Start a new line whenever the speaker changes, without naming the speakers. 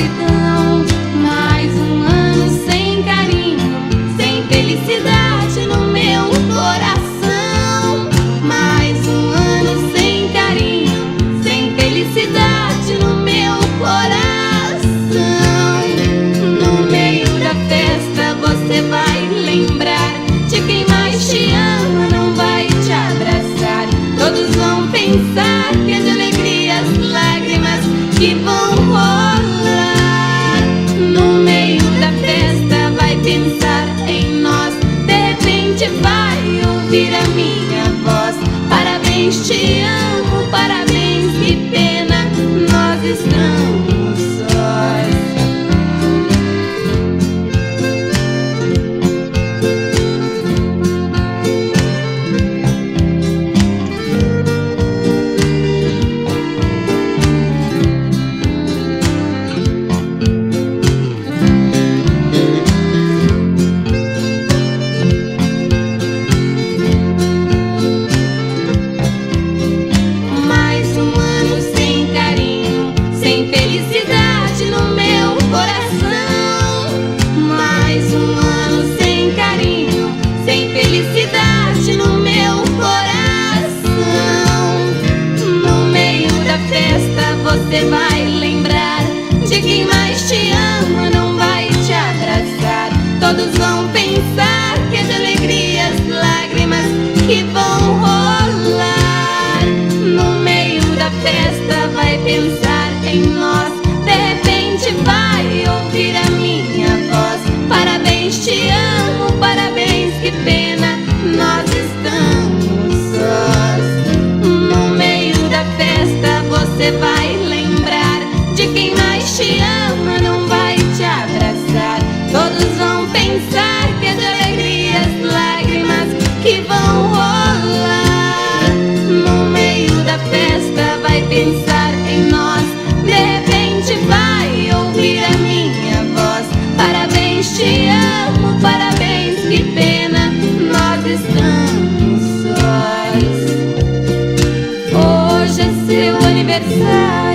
solidão. Mais um ano sem carinho, sem felicidade no meu coração. Mais um ano sem carinho, sem felicidade no meu coração. No meio da festa você vai lembrar de quem mais te ama, não vai te abraçar. Todos vão pensar que é de alegria as lágrimas que vão rolar. No meio da festa vai pensar em nós, de repente vai ouvir a minha voz. Parabéns, te amo, parabéns, que pena, nós estamos sós. Felicidade no meu coração. Mais um ano sem carinho, sem felicidade no meu coração. No meio da festa você vai lembrar de quem mais te ama, não vai te abraçar. Todos vão pensar que é de alegria as lágrimas que vão rolar. No meio da festa vai pensar em nós, de repente vai ouvir a minha voz. Parabéns, te amo, parabéns, que pena, nós estamos sós. No meio da festa você vai lembrar de quem mais te ama, não vai te abraçar. Todos vão pensar que é de alegria as lágrimas que vão rolar. No meio da festa vai pensar em nós, de repente vai ouvir a minha voz. Parabéns, te amo, parabéns, que pena, nós estamos sós. Hoje é seu aniversário.